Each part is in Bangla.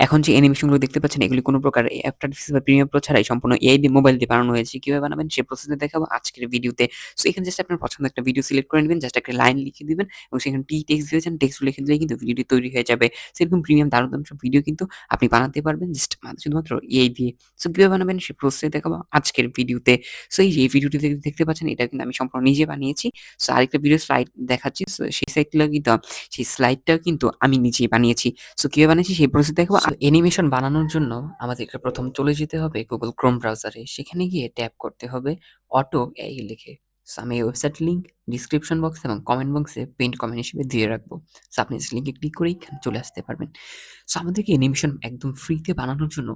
এখন যে অ্যানিমেশনগুলো দেখতে পাচ্ছেন এগুলি কোনো প্রকার আফটার এফেক্টস বা প্রিমিয়ার প্রো ছাড়াই সম্পূর্ণ এআই দিয়ে মোবাইল দিয়ে বানানো হয়েছে। কিভাবে বানাবেন সে প্রসেসটা দেখাবো আজকের ভিডিওতে। সো এখানে জাস্ট আপনার পছন্দের একটা ভিডিও সিলেক্ট করে নিবেন। জাস্ট একটা লাইন লিখে দিবেন এবং সেখানে টেক্সট দিয়েছেন। টেক্সট লিখে দিলেই কিন্তু ভিডিওটি তৈরি হয়ে যাবে। সো এরকম প্রিমিয়াম দারুণ, দারুণ সব ভিডিও কিন্তু আপনি বানাতে পারবেন জাস্ট শুধুমাত্র এআই দিয়ে। সো কিভাবে বানাবেন সে প্রসেসটাই দেখাবো আজকের ভিডিওতে। সো এই যে এই ভিডিওটি দেখতে পাচ্ছেন এটা কিন্তু আমি সম্পূর্ণ নিজে বানিয়েছি। সো আরেকটা ভিডিও স্লাইড দেখাচ্ছি। সো সেই সাইটগুলো কিন্তু সেই স্লাইডটাও কিন্তু আমি নিজেই বানিয়েছি। সো কিভাবে বানিয়েছি সেই প্রসেস দেখাবো। সো অ্যানিমেশন বানানোর জন্য আমাদেরকে প্রথম চলে যেতে হবে Google Chrome ব্রাউজারে। সেখানে গিয়ে ট্যাপ করতে হবে অটো এআই লিখে। সো আমি এই ওয়েবসাইট লিংক ডিসক্রিপশন বক্স এবং কমেন্ট বক্সে পিন্ড কমেন্ট হিসেবে দিয়ে রাখবো। সো আপনি লিংকে ক্লিক করেই এখানে চলে আসতে পারবেন। সো আমাদেরকে অ্যানিমেশন একদম ফ্রিতে বানানোর জন্য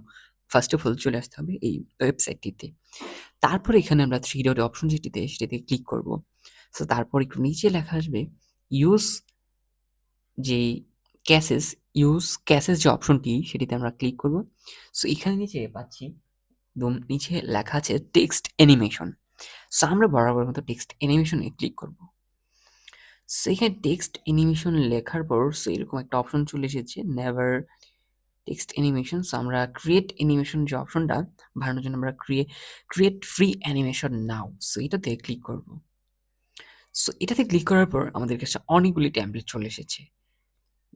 ফার্স্ট অফ অল চলে আসতে হবে এই ওয়েবসাইটটিতে। তারপরে এখানে আমরা 3 ডট অপশন সেটাতে ক্লিক করব। সো তারপর একটু নিচে লেখা আসবে ইউজ যেই ক্যাসেস ইউজ ক্যাসেস যে অপশনটি সেটিতে আমরা ক্লিক করব। সো এখানে নিচে পাচ্ছি একদম নিচে লেখা আছে টেক্সট অ্যানিমেশন। সো আমরা বরাবর মতো টেক্সট অ্যানিমেশনে ক্লিক করব। সো এখানে টেক্সট অ্যানিমেশন লেখার পর সো এরকম একটা অপশন চলে এসেছে নেভার টেক্সট অ্যানিমেশন। সো আমরা ক্রিয়েট অ্যানিমেশন যে অপশনটা বানানোর জন্য আমরা ক্রিয়েট ফ্রি অ্যানিমেশন নাও। সো এটাতে ক্লিক করব। সো এটাতে ক্লিক করার পর আমাদের কাছে অনেকগুলি টেমপ্লেট চলে এসেছে।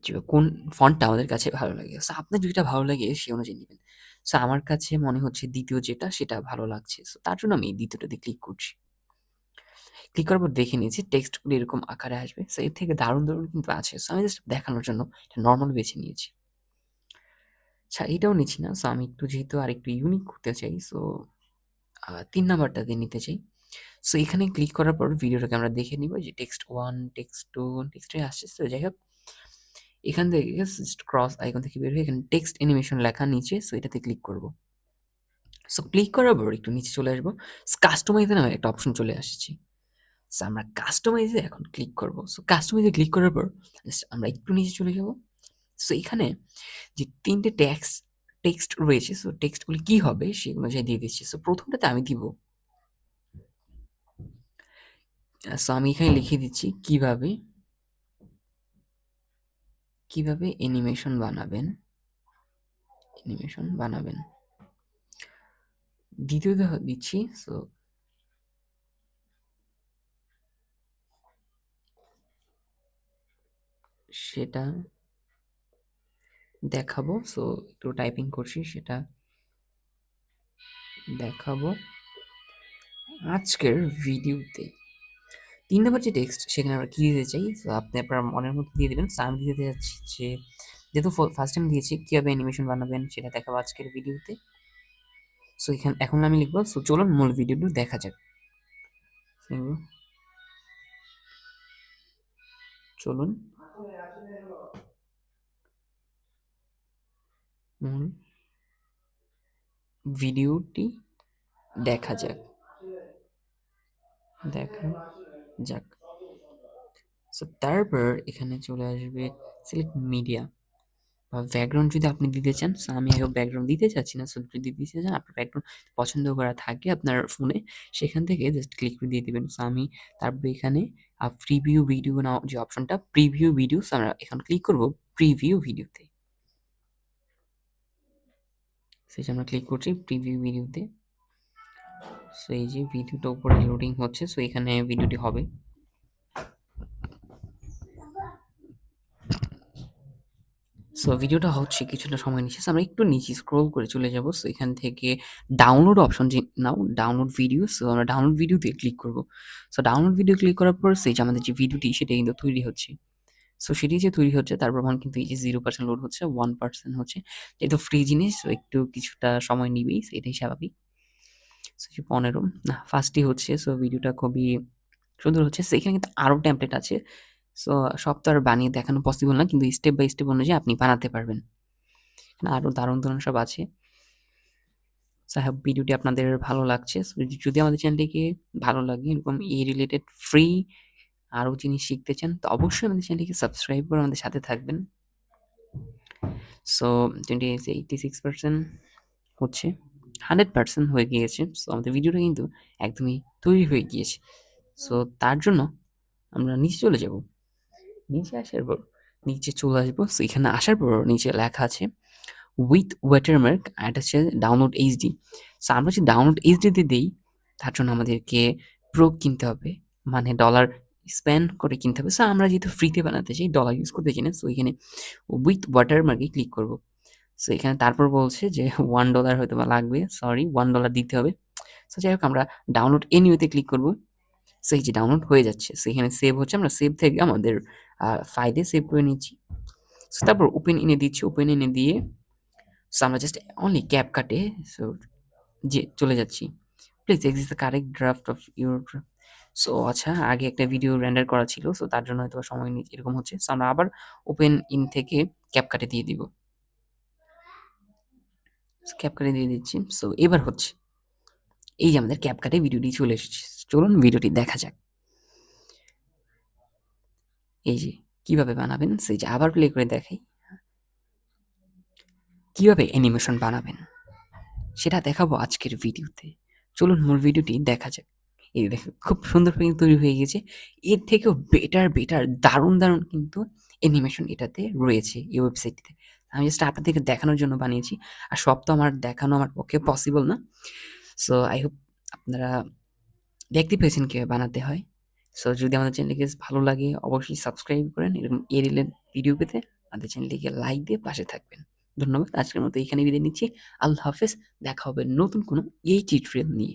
যে কোন ফন্টটা আমাদের কাছে ভালো লাগে। সো আপনার যেটা ভালো লাগে সে অনুযায়ী নিবেন। সো আমার কাছে মনে হচ্ছে ২য় যেটা সেটা ভালো লাগছে। সো তার জন্য আমি এই ২য়টাতে ক্লিক করছি। ক্লিক করার পর দেখে নিয়েছি টেক্সটগুলো এরকম আকারে আসবে। সো এর থেকে দারুণ, দারুণ কিন্তু আছে। সো আমি জাস্ট দেখানোর জন্য এটা নরমাল বেছে নিয়েছি। আচ্ছা এটাও নিচ্ছি না। সো আমি একটু যেহেতু আরেকটু ইউনিক করতে চাই সো ৩ নাম্বারটাতে নিতে চাই। সো এখানে ক্লিক করার পর ভিডিওটাকে আমরা দেখে নিব যে টেক্সট 1, টেক্সট 2, টেক্সট 3 আসছে। সো যাই হোক এখান থেকে জাস্ট ক্রস আইকন থেকে বের হয়ে এখানে টেক্সট অ্যানিমেশন লেখা নিচে সো এটাতে ক্লিক করব। সো ক্লিক করার পর একটু নিচে চলে আসবো। কাস্টমাইজ নামে একটা অপশন চলে আসছে। সো আমরা কাস্টমাইজে এখন ক্লিক করব। সো কাস্টমাইজে ক্লিক করার পর জাস্ট আমরা একটু নিচে চলে যাব। সো এখানে যে ৩ টে টেক্সট রয়েছে সো টেক্সটগুলো কি হবে সেই অনুযায়ী দিয়ে দিচ্ছি। সো প্রথমটাতে আমি দিব সো আমি এখানে লিখে দিচ্ছি কিভাবে অ্যানিমেশন বানাবেন। দ্বিতীয়তে দিচ্ছি সো সেটা দেখাবো। সো একটু টাইপিং করছি সেটা দেখাবো আজকের ভিডিওতে। ৩ নম্বর যে টেক্সট সেখানে আমরা কি দিতে চাই? সো আপনি আপনার মনের মতো দিয়ে দিবেন। সো আমি দিতে যাচ্ছি যে যেহেতু ফার্স্ট টাইম দিয়েছি কিভাবে অ্যানিমেশন বানাবেন সেটা দেখাবো আজকের ভিডিওতে। সো এখন আমি লিখবো সো চলুন মূল ভিডিওটি দেখা যাক। সো চলুন মূল ভিডিওটি দেখা যাক। সো তারপর এখানে চলে আসবে সিলেক্ট মিডিয়া বা ব্যাকগ্রাউন্ড যদি আপনি দিতে চান। সো আমি ব্যাকগ্রাউন্ড দিতে চাচ্ছি না। সো যদি দিতে চান আপনার ব্যাকগ্রাউন্ড পছন্দ করা থাকে আপনার ফোনে সেখান থেকে জাস্ট ক্লিক করে দিয়ে দিবেন। সো আমি তারপরে এখানে প্রিভিউ ভিডিও নাও যে অপশনটা প্রিভিউ ভিডিও সো আমরা এখন ক্লিক করব প্রিভিউ ভিডিওতে। সেটা আমরা ক্লিক করছি প্রিভিউ ভিডিওতে। সো এই যে ভিডিওটা উপরে লোডিং হচ্ছে সো এখানে ভিডিওটি হবে। সো ভিডিওটা হচ্ছে কিছুটা সময় নিচ্ছে। সো আমরা একটু নিচে স্ক্রল করে চলে যাব। সো এখান থেকে ডাউনলোড অপশন যে নাও ডাউনলোড ভিডিও। সো আমরা ডাউনলোড ভিডিওতে ক্লিক করব। সো ডাউনলোড ভিডিও ক্লিক করার পর সেই যে আমাদের যে ভিডিওটি সেটা কিন্তু তৈরি হচ্ছে। সো সেটি যে তৈরি হচ্ছে তার প্রমাণ কিন্তু এই যে 0% লোড হচ্ছে, 1% হচ্ছে। যেহেতু ফ্রি জিনিস সো একটু কিছুটা সময় নিবেই এটাই স্বাভাবিক। সো 15 না ফার্স্টই হচ্ছে। সো ভিডিওটা খুবই সুন্দর হচ্ছে। সো এখানে কিন্তু আরও টেমপ্লেট আছে। সো সব তো আর বানিয়ে দেখানো পসিবল না কিন্তু স্টেপ বাই স্টেপ অনুযায়ী আপনি বানাতে পারবেন। আরও দারুণ, দারুণ সব আছে। সো আই হোপ ভিডিওটি আপনাদের ভালো লাগছে। সো যদি আমাদের চ্যানেলটিকে ভালো লাগে এরকম এই রিলেটেড ফ্রি আরও জিনিস শিখতে চান তো অবশ্যই আমাদের চ্যানেলটিকে সাবস্ক্রাইব করে আমাদের সাথে থাকবেন। সো 86% হচ্ছে 100% হয়ে গিয়েছে। সো আমাদের ভিডিওটা কিন্তু একদমই তৈরি হয়ে গিয়েছে। সো তার জন্য আমরা নিচে চলে যাব। নিচে আসার পর নিচে চলে আসবো। সো এখানে আসার পর নিচে লেখা আছে উইথ ওয়াটারমার্ক আর এটা হচ্ছে ডাউনলোড এইচডি। সো আমরা যদি ডাউনলোড এইচডিতে দেই তার জন্য আমাদেরকে প্রো কিনতে হবে, মানে ডলার স্পেন্ড করে কিনতে হবে। সো আমরা যেহেতু ফ্রিতে বানাতে চাই, ডলার ইউজ করতে চাই না, সো এখানে উইথ ওয়াটারমার্কে ক্লিক করব। সো এখানে তারপর বলছে যে $1 হয়তোবা লাগবে, সরি $1 দিতে হবে। সো যাই হোক আমরা ডাউনলোড এনিওতে ক্লিক করব। সো এই যে ডাউনলোড হয়ে যাচ্ছে, সো এখানে সেভ হচ্ছে, আমরা সেভ থেকে আমাদের ফাইলে সেভ করে নিচ্ছি। সো তারপর ওপেন ইনে দিচ্ছি, ওপেন ইনে দিয়ে সো আমরা জাস্ট অনলি ক্যাপকাটে সো যে চলে যাচ্ছি। Please exist the correct draft of your. So আচ্ছা, আগে একটা ভিডিও রেন্ডার করা ছিল, সো তার জন্য হয়তো সময় নিয়ে এরকম হচ্ছে। সো আমরা আবার ওপেন ইন থেকে ক্যাপকাটে দিয়ে দিব। ক্যাপকাটে দিয়ে দিচ্ছি, সো এবার হচ্ছে এই যে আমাদের ক্যাপকাটে ভিডিওটি চলে এসেছে। চলুন ভিডিওটি দেখা যাক। এই যে কিভাবে বানাবেন, সেই যে আবার প্লে করে দেখাই। কিভাবে অ্যানিমেশন বানাবেন সেটা দেখাবো আজকের ভিডিওতে। চলুন মূল ভিডিওটি দেখা যাক। এই দেখুন খুব সুন্দরভাবে কিন্তু তৈরি হয়ে গেছে। এর থেকেও বেটার দারুণ কিন্তু অ্যানিমেশন এটাতে রয়েছে এই ওয়েবসাইটটিতে। আমি জাস্ট আপনাদেরকে দেখানোর জন্য বানিয়েছি। আর সব তো আমার দেখানো আমার পক্ষে পসিবল না। সো আই হোপ আপনারা দেখতে পেয়েছেন কিভাবে বানাতে হয়। সো যদি আমাদের চ্যানেলটিকে ভালো লাগে অবশ্যই সাবস্ক্রাইব করেন এরকম এ রিলেটেড ভিডিও পেতে। আমাদের চ্যানেলটিকে লাইক দিয়ে পাশে থাকবেন। ধন্যবাদ। আজকের মতো এখানেই বিদায় নিচ্ছি। আল্লাহ হাফেজ। দেখা হবে নতুন কোনো এই টিউটোরিয়াল নিয়ে।